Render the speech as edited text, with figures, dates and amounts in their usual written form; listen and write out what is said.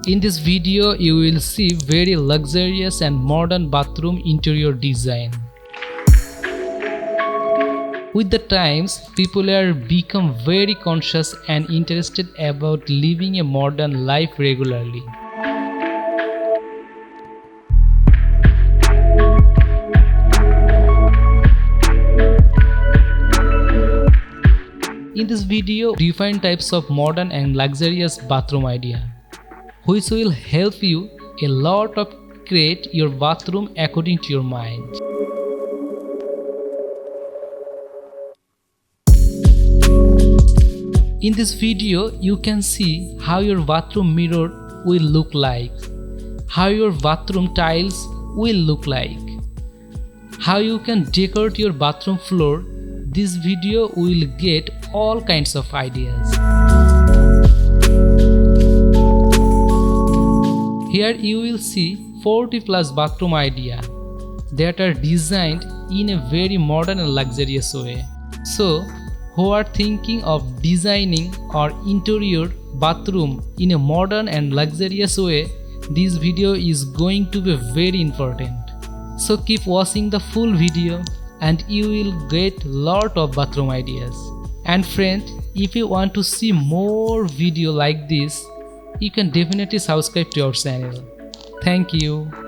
In this video, you will see very luxurious and modern bathroom interior design. With the times, people are become very conscious and interested about living a modern life regularly. In this video, different types of modern and luxurious bathroom idea, which will help you a lot of create your bathroom according to your mind. In this video, you can see how your bathroom mirror will look like, how your bathroom tiles will look like, how you can decorate your bathroom floor. This video will get all kinds of ideas. Here you will see 40 plus bathroom idea that are designed in a very modern and luxurious way. So, who are thinking of designing or interior bathroom in a modern and luxurious way, this video is going to be very important. So keep watching the full video and you will get lot of bathroom ideas. And friend, if you want to see more video like this, you can definitely subscribe to our channel. Thank you.